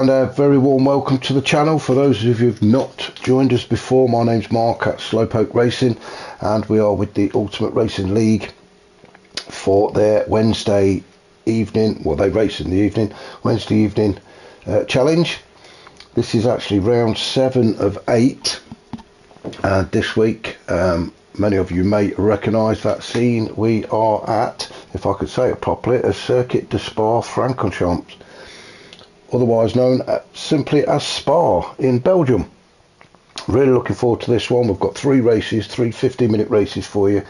And a very warm welcome to the channel. For those of you who've not joined us before, my name's Mark at Slowpoke Racing, and we are with the Ultimate Racing League for their Wednesday evening, well, they race in the evening, Wednesday evening challenge. This is actually round 7 of 8, and this week many of you may recognise that scene. We are at, if I could say it properly, a Circuit de Spa-Francorchamps, otherwise known simply as Spa in Belgium. Really looking forward to this one. We've got 3 races, 3 15-minute races for you.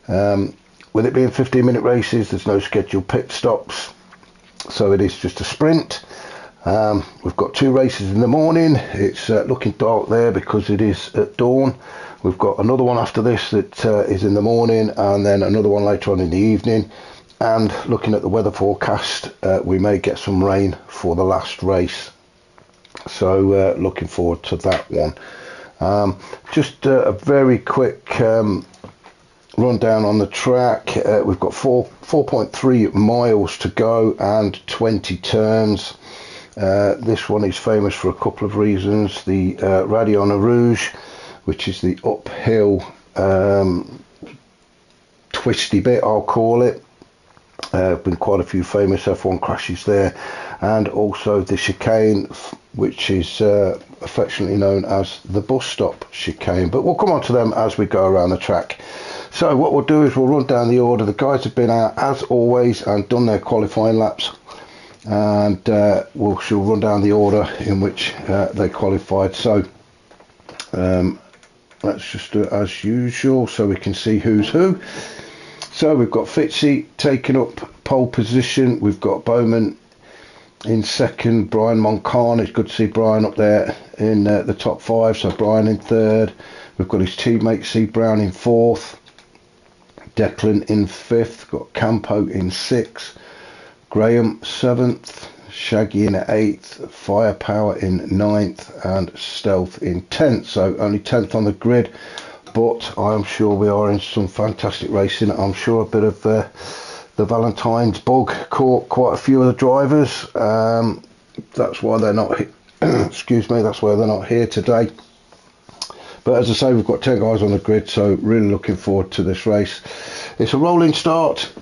With it being 15-minute races, there's no scheduled pit stops, so it is just a sprint. We've got 2 races in the morning. It's looking dark there because it is at dawn. We've got another one after this that is in the morning, and then another one later on in the evening. And looking at the weather forecast, we may get some rain for the last race, so looking forward to that one. Just a very quick rundown on the track. We've got 4.3 miles to go and 20 turns. This one is famous for a couple of reasons. The Radion Rouge, which is the uphill twisty bit, I'll call it. Been quite a few famous F1 crashes there, and also the chicane, which is affectionately known as the bus stop chicane, but we'll come on to them as we go around the track. So what we'll do is we'll run down the order. The guys have been out as always and done their qualifying laps, and we'll run down the order in which they qualified. So let's just do it as usual so we can see who's who. So we've got Fitzy taking up pole position. We've got Bowman in second. Brian Moncana, it's good to see Brian up there in the top 5. So Brian in third. We've got his teammate C Brown in 4th. Declan in 5th. Got Campo in 6th. Graham 7th. Shaggy in 8th. Firepower in 9th. And Stealth in 10th. So only 10th on the grid. But I am sure we are in some fantastic racing. I'm sure a bit of the Valentine's bug caught quite a few of the drivers. That's why they're not excuse me, that's why they're not here today. But as I say, we've got 10 guys on the grid, so really looking forward to this race. It's a rolling start,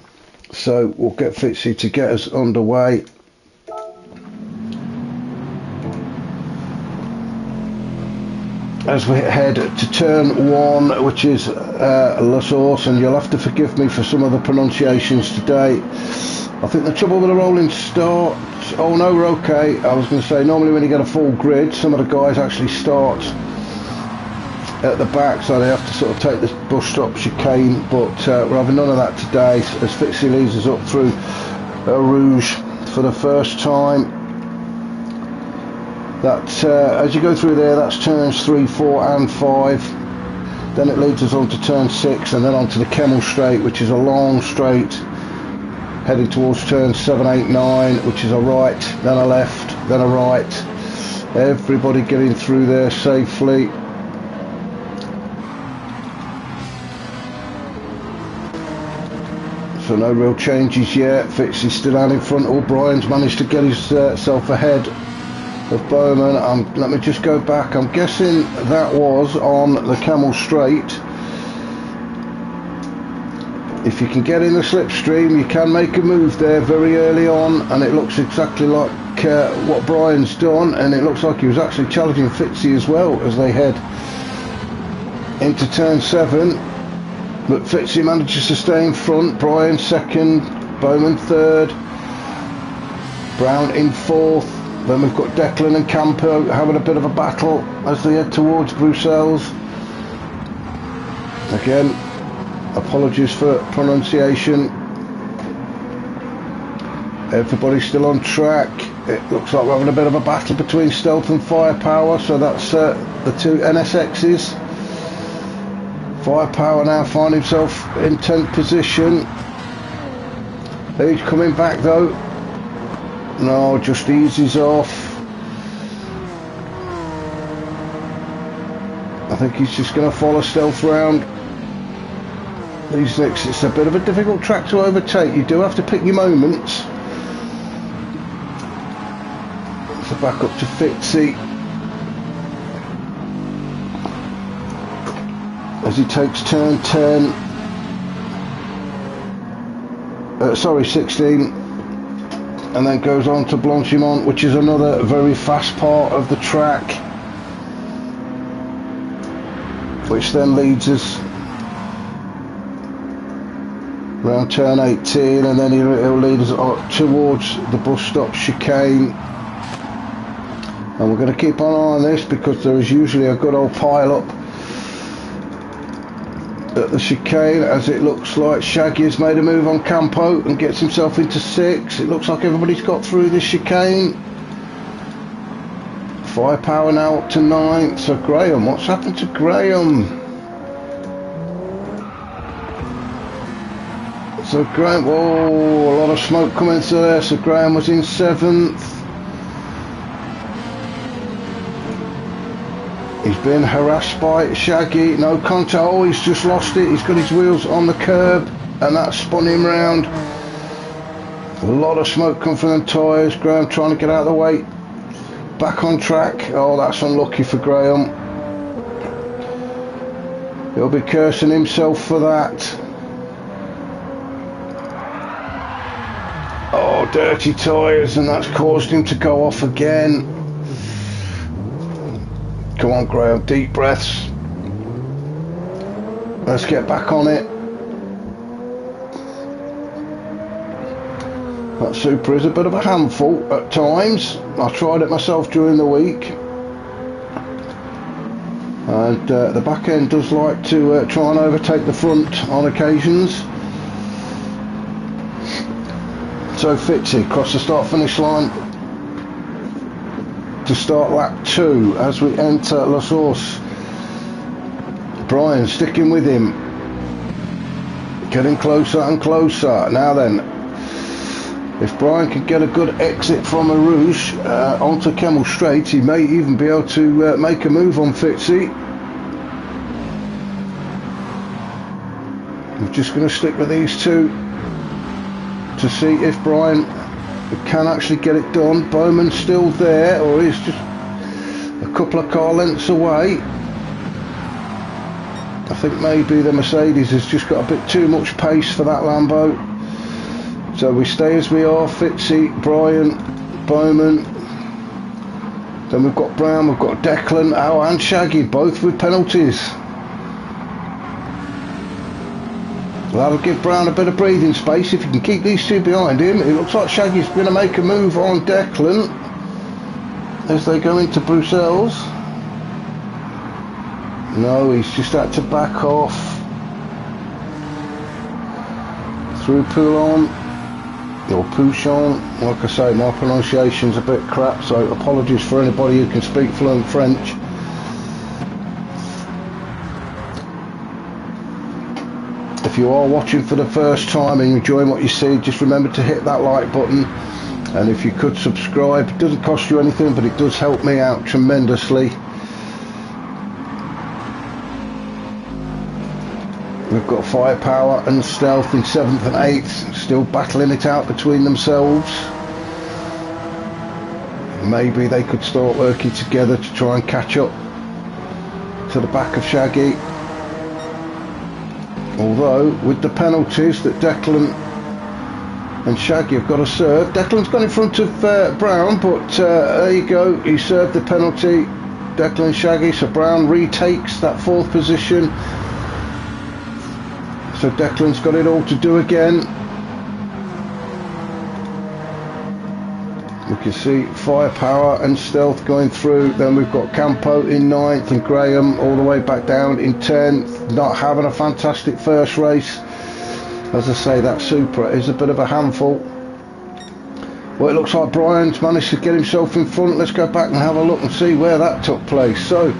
so we'll get Fitzy to get us underway. As we head to turn 1, which is La Source, and you'll have to forgive me for some of the pronunciations today. I think the trouble with a rolling start, oh no, we're okay. I was going to say, normally when you get a full grid, some of the guys actually start at the back, so they have to sort of take this bus stop chicane, but we're having none of that today, as Fitzy leads us up through Rouge for the first time. That as you go through there, that's turns 3, 4 and 5. Then it leads us on to turn 6 and then onto the Kemmel Straight, which is a long straight heading towards turn 7, 8, 9, which is a right, then a left, then a right. Everybody getting through there safely. So no real changes yet. Fitzy's still out in front. O'Brien's managed to get himself ahead of Bowman. Let me just go back. I'm guessing that was on the Kemmel Straight. If you can get in the slipstream, you can make a move there very early on, and it looks exactly like what Brian's done, and it looks like he was actually challenging Fitzy as well as they head into turn 7. But Fitzy manages to stay in front. Brian second, Bowman third, Brown in 4th. Then we've got Declan and Campo having a bit of a battle as they head towards Bruxelles. Again, apologies for pronunciation. Everybody's still on track. It looks like we're having a bit of a battle between Stealth and Firepower, so that's the 2 NSXs. Firepower now find himself in 10th position. He's coming back though. No, just eases off. I think he's just going to follow Stealth round. These next, it's a bit of a difficult track to overtake. You do have to pick your moments. So back up to Fitzy as he takes turn 10, sorry 16, and then goes on to Blanchimont, which is another very fast part of the track, which then leads us around turn 18, and then he'll lead us towards the bus stop chicane. And we're going to keep an eye on this because there is usually a good old pile up at the chicane, as it looks like Shaggy has made a move on Campo and gets himself into 6. It looks like everybody's got through this chicane. Firepower now up to 9. So Graham, what's happened to Graham? So Graham, whoa, a lot of smoke coming through there. So Graham was in 7th. He's been harassed by Shaggy. No contact. Oh, he's just lost it. He's got his wheels on the curb, and that spun him round. A lot of smoke coming from them tyres. Graham trying to get out of the way. Back on track. Oh, that's unlucky for Graham. He'll be cursing himself for that. Oh, dirty tyres, and that's caused him to go off again. Come on, Graham, deep breaths. Let's get back on it. That Supra is a bit of a handful at times. I tried it myself during the week. And the back end does like to try and overtake the front on occasions. So Fitzy across the start finish line to start lap 2 as we enter La Source. Brian sticking with him, getting closer and closer. Now then, if Brian can get a good exit from Arouge onto Kemmel Straight, he may even be able to make a move on Fitzy. We're just going to stick with these two to see if Brian can actually get it done. Bowman's still there, or he's just a couple of car lengths away. I think maybe the Mercedes has just got a bit too much pace for that Lambo. So we stay as we are. Fitzy, Brian, Bowman. Then we've got Brown, we've got Declan, Al and Shaggy, both with penalties. That'll give Brown a bit of breathing space if he can keep these two behind him. It looks like Shaggy's going to make a move on Declan as they go into Bruxelles. No, he's just had to back off through Poulon or Pouchon. Like I say, my pronunciation's a bit crap, so apologies for anybody who can speak fluent French. If you are watching for the first time and you're enjoying what you see, just remember to hit that like button, and if you could subscribe. It doesn't cost you anything, but it does help me out tremendously. We've got Firepower and Stealth in 7th and 8th, still battling it out between themselves. Maybe they could start working together to try and catch up to the back of Shaggy. Although, with the penalties that Declan and Shaggy have got to serve, Declan's gone in front of Brown, but there you go, he served the penalty, Declan and Shaggy, so Brown retakes that 4th position. So Declan's got it all to do again. We can see Firepower and Stealth going through. Then we've got Campo in 9th and Graham all the way back down in 10th. Not having a fantastic first race. As I say, that Supra is a bit of a handful. Well, it looks like Brian's managed to get himself in front. Let's go back and have a look and see where that took place. So,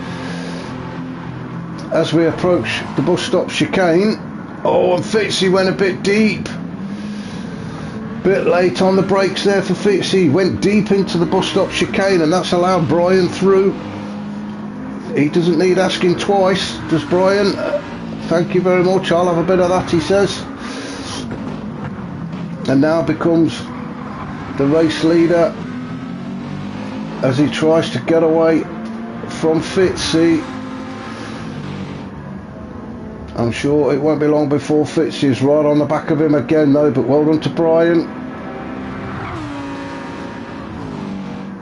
as we approach the bus stop chicane, oh, and Fitzy went a bit deep. Bit late on the brakes there for Fitzy. Went deep into the bus stop chicane, and that's allowed Brian through. He doesn't need asking twice, does Brian? Thank you very much, I'll have a bit of that, he says. And now becomes the race leader as he tries to get away from Fitzy. I'm sure it won't be long before Fitzy is right on the back of him again though, but well done to Brian.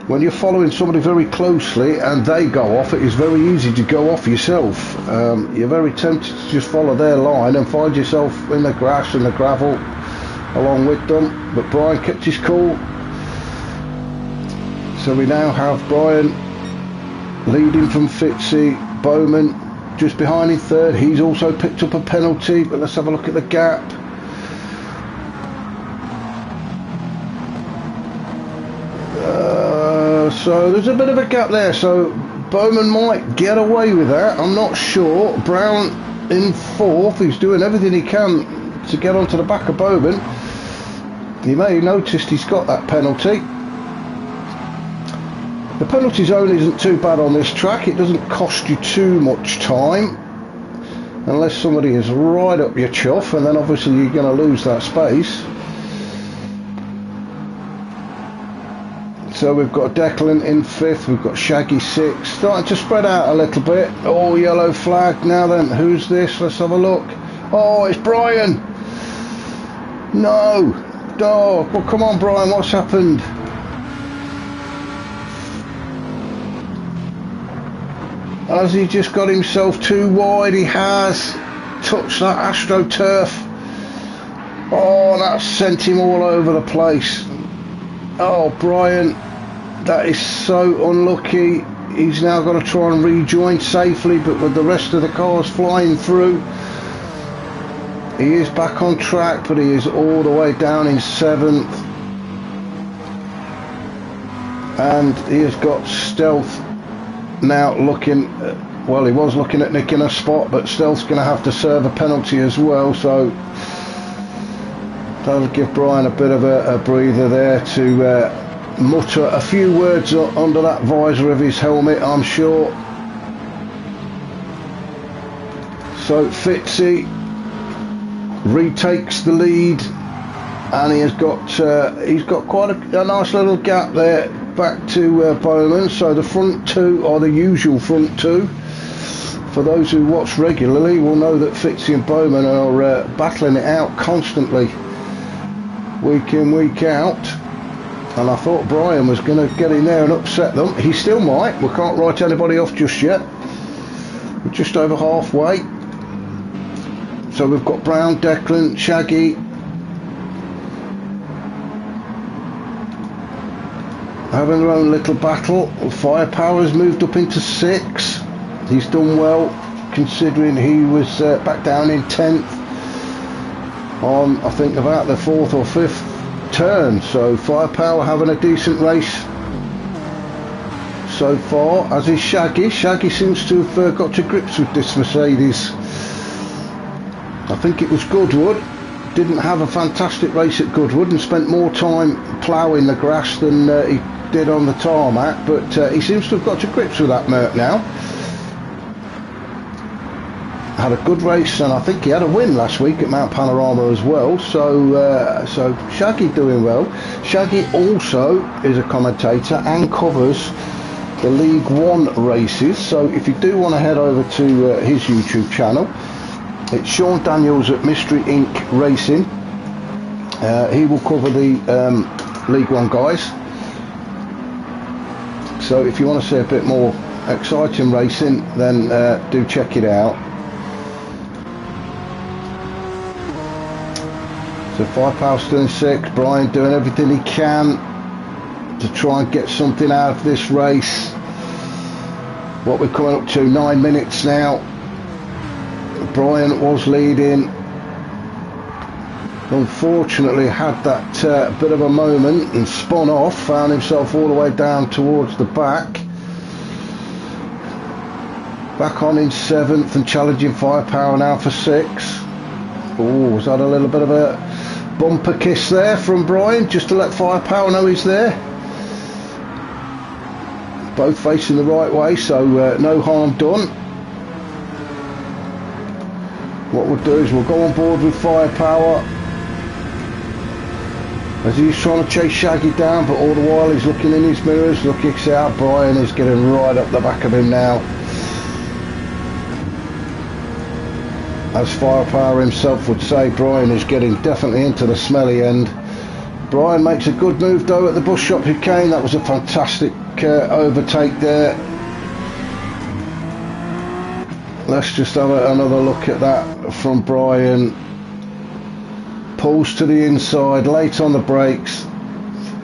When you're following somebody very closely and they go off, it is very easy to go off yourself. You're very tempted to just follow their line and find yourself in the grass and the gravel along with them, but Brian kept his cool. So we now have Brian leading from Fitzy, Bowman just behind in third. He's also picked up a penalty, but let's have a look at the gap. So there's a bit of a gap there, so Bowman might get away with that, I'm not sure. Brown in fourth, he's doing everything he can to get onto the back of Bowman. You may have noticed he's got that penalty. The penalty zone isn't too bad on this track, it doesn't cost you too much time, unless somebody is right up your chuff, and then obviously you're going to lose that space. So we've got Declan in fifth, we've got Shaggy sixth, starting to spread out a little bit. Oh, yellow flag. Now then, who's this? Let's have a look. Oh, it's Brian. No. Oh, well, come on, Brian, what's happened? Has he just got himself too wide? He has touched that AstroTurf. Oh, that sent him all over the place. Oh, Brian, that is so unlucky. He's now got to try and rejoin safely, but with the rest of the cars flying through, he is back on track, but he is all the way down in seventh. And he has got Stealth now looking, well, he was looking at nicking a spot, but Stealth's going to have to serve a penalty as well, so that'll give Brian a bit of a breather there to mutter a few words under that visor of his helmet, I'm sure. So Fitzy retakes the lead, and he's got quite a nice little gap there back to Bowman. So the front two are the usual front two. For those who watch regularly will know that Fitzy and Bowman are battling it out constantly, week in, week out. And I thought Brian was going to get in there and upset them. He still might. We can't write anybody off just yet. We're just over halfway. So we've got Brown, Declan, Shaggy, having their own little battle. Firepower's moved up into 6. He's done well, considering he was back down in 10th on, I think, about the 4th or 5th turn. So Firepower having a decent race so far, as is Shaggy. Shaggy seems to have got to grips with this Mercedes. I think it was Goodwood. Didn't have a fantastic race at Goodwood and spent more time ploughing the grass than he did on the tarmac, but he seems to have got to grips with that Merc now. Had a good race, and I think he had a win last week at Mount Panorama as well, so Shaggy doing well. Shaggy also is a commentator and covers the League One races, so if you do want to head over to his YouTube channel, it's Sean Daniels at Mystery Inc. Racing. He will cover the League One guys. So if you want to see a bit more exciting racing, then do check it out. So Firepower still in 6. Brian doing everything he can to try and get something out of this race. What we're coming up to, 9 minutes now. Brian was leading, unfortunately had that bit of a moment and spun off, found himself all the way down towards the back on in 7th and challenging Firepower now for 6. Oh, was that a little bit of a bumper kiss there from Brian, just to let Firepower know he's there? Both facing the right way, so no harm done. What we'll do is we'll go on board with Firepower as he's trying to chase Shaggy down, but all the while he's looking in his mirrors, looking out. Brian is getting right up the back of him now. As Firepower himself would say, Brian is getting definitely into the smelly end. Brian makes a good move though at the Bush Shop chicane. That was a fantastic overtake there. Let's just have another look at that from Brian. Pulls to the inside, late on the brakes.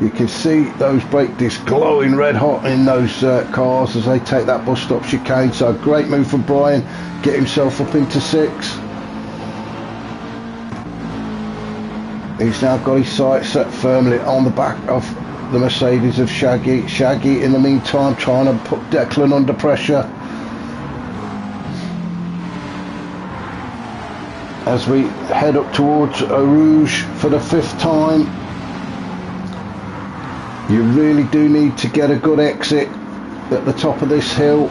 You can see those brake discs glowing red hot in those cars as they take that Bus Stop chicane. So great move from Brian, get himself up into 6. He's now got his sights set firmly on the back of the Mercedes of Shaggy. Shaggy in the meantime trying to put Declan under pressure. As we head up towards Eau Rouge for the 5th time. You really do need to get a good exit at the top of this hill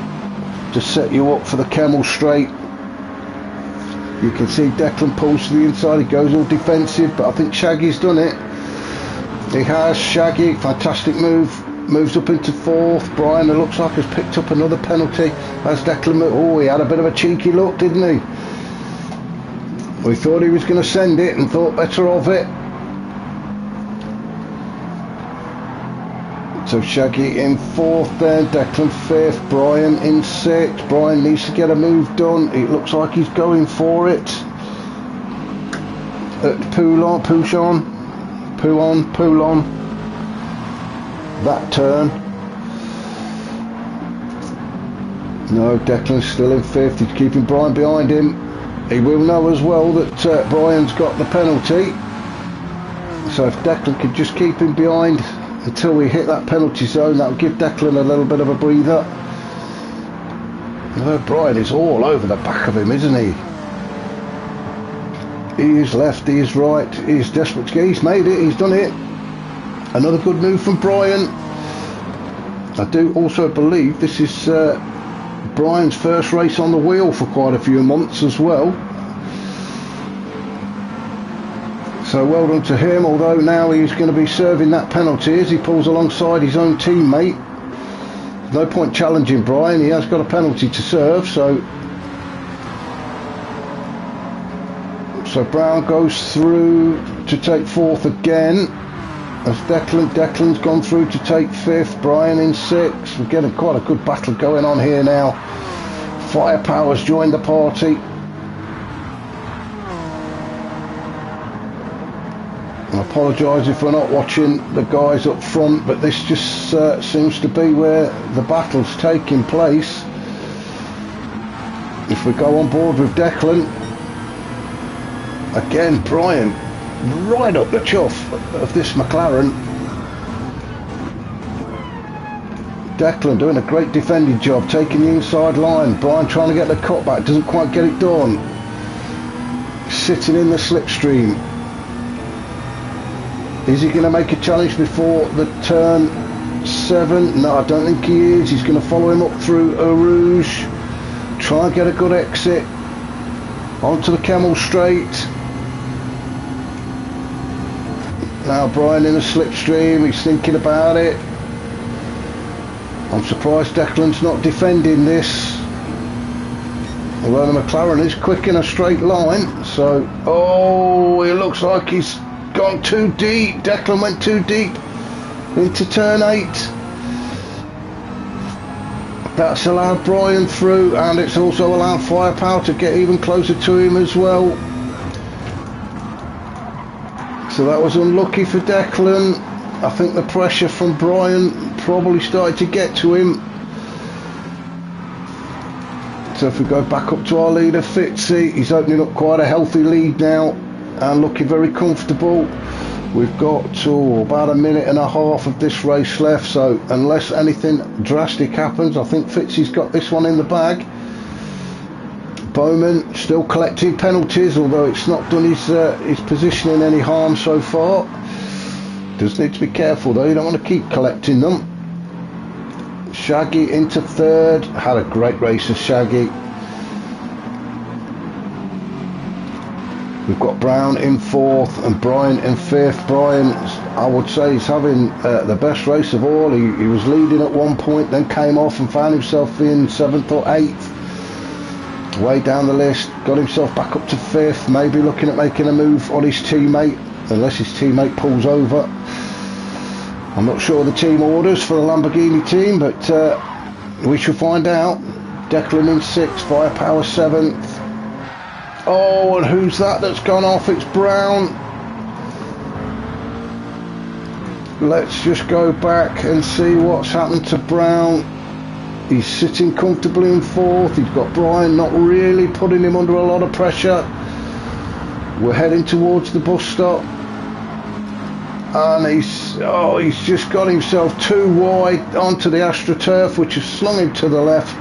to set you up for the Kemmel Straight. You can see Declan pulls to the inside, he goes all defensive, but I think Shaggy's done it. He has. Shaggy, fantastic move, moves up into 4th. Brian, it looks like, has picked up another penalty as Declan, oh, he had a bit of a cheeky look, didn't he? We thought he was going to send it and thought better of it. So Shaggy in 4th then, Declan 5th, Brian in 6th. Brian needs to get a move done. It looks like he's going for it. At Poulon. That turn. No, Declan's still in 5th. He's keeping Brian behind him. He will know as well that Brian's got the penalty. So if Declan could just keep him behind until we hit that penalty zone, that will give Declan a little bit of a breather. Brian is all over the back of him, isn't he? He is left, he is right, he is desperate to get. He's made it, he's done it. Another good move from Brian. I do also believe this is Brian's first race on the wheel for quite a few months as well. So well done to him, although now he's going to be serving that penalty as he pulls alongside his own teammate. No point challenging Brian, he has got a penalty to serve. So Brown goes through to take 4th again. As Declan's gone through to take 5th, Brian in 6th. We're getting quite a good battle going on here now. Firepower's joined the party. I apologise if we're not watching the guys up front, but this just seems to be where the battle's taking place. If we go on board with Declan, again Brian right up the chuff of this McLaren. Declan doing a great defending job, taking the inside line. Brian trying to get the cut back, doesn't quite get it done. Sitting in the slipstream. Is he going to make a challenge before the turn 7? No, I don't think he is. He's going to follow him up through Eau Rouge. Try and get a good exit onto the Kemmel Straight. Now Brian in the slipstream, he's thinking about it. I'm surprised Declan's not defending this. Although the McLaren is quick in a straight line. So, oh, it looks like he's gone too deep. Declan went too deep into turn 8. That's allowed Brian through, and it's also allowed Firepower to get even closer to him as well. So that was unlucky for Declan. I think the pressure from Brian probably started to get to him. So if we go back up to our leader Fitzy, he's opening up quite a healthy lead now and looking very comfortable. We've got about a minute and a half of this race left, so unless anything drastic happens, I think Fitzy's got this one in the bag. Bowman still collecting penalties, although it's not done his positioning any harm so far. Does need to be careful though, you don't want to keep collecting them. Shaggy into 3rd, had a great race as Shaggy. We've got Brown in 4th and Brian in 5th. Brian I would say he's having the best race of all. He was leading at one point, then came off and found himself in 7th or 8th, way down the list, got himself back up to 5th, maybe looking at making a move on his teammate, unless his teammate pulls over. I'm not sure the team orders for the Lamborghini team, but we shall find out. Declan in 6th, Firepower 7th. Oh, and who's that that's gone off? It's Brown. Let's just go back and see what's happened to Brown. He's sitting comfortably in 4th. He's got Brian not really putting him under a lot of pressure. We're heading towards the bus stop. And he's just got himself too wide onto the AstroTurf, which has slung him to the left.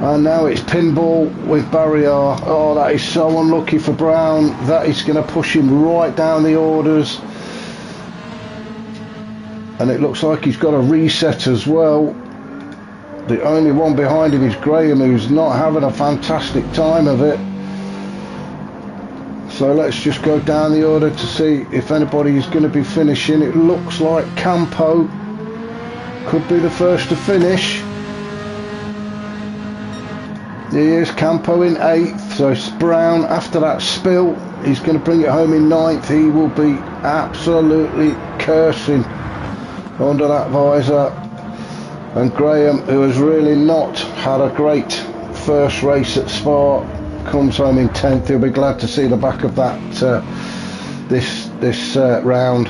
And now it's pinball with barrier. Oh, that is so unlucky for Brown. That is going to push him right down the orders. And it looks like he's got a reset as well. The only one behind him is Graham, who's not having a fantastic time of it. So let's just go down the order to see if anybody is going to be finishing. It looks like Campo could be the first to finish. Here's Campo in 8th. So it's Brown after that spill. He's going to bring it home in 9th. He will be absolutely cursing under that visor. And Graham, who has really not had a great first race at Spa, comes home in 10th. He'll be glad to see the back of that this round.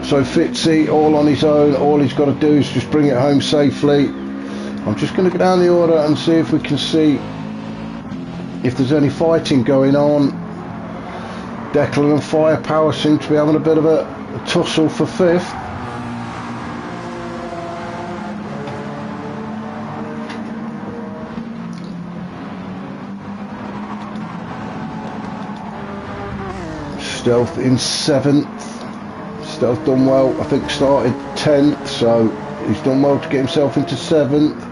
So Fitzy all on his own. All he's got to do is just bring it home safely. I'm just going to go down the order and see if we can see if there's any fighting going on. Declan and Firepower seem to be having a bit of a tussle for 5th. Stealth in 7th. Stealth done well. I think started 10th, so he's done well to get himself into 7th.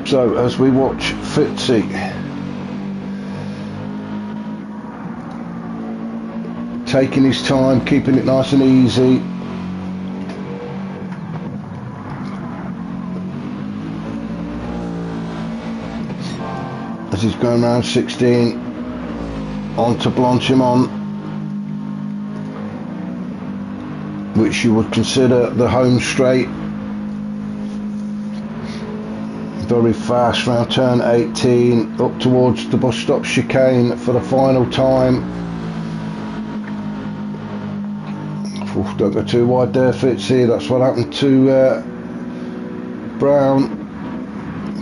So as we watch Fitzy taking his time, keeping it nice and easy. As he's going around 16 on to Blanchimont, which you would consider the home straight. Very fast round turn 18 up towards the bus stop chicane for the final time. Oof, don't go too wide there, Fitzy. That's what happened to Brown.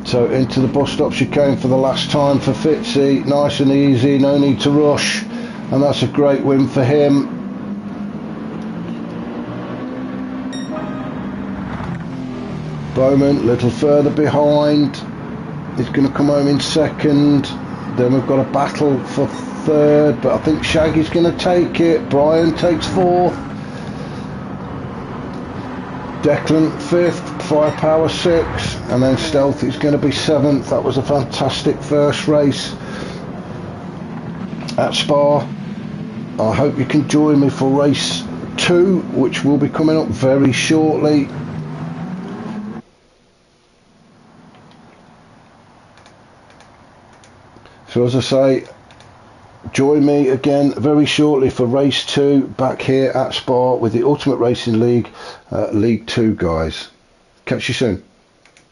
So into the bus stop chicane for the last time for Fitzy. Nice and easy, no need to rush, and that's a great win for him. Bowman a little further behind. He's going to come home in 2nd. Then we've got a battle for 3rd, but I think Shaggy's going to take it. Brian takes 4th. Declan 5th, Firepower 6th, and then Stealth is going to be 7th. That was a fantastic first race at Spa. I hope you can join me for race 2, which will be coming up very shortly. So as I say, join me again very shortly for race 2 back here at Spa with the Ultimate Racing League, League 2 guys. Catch you soon.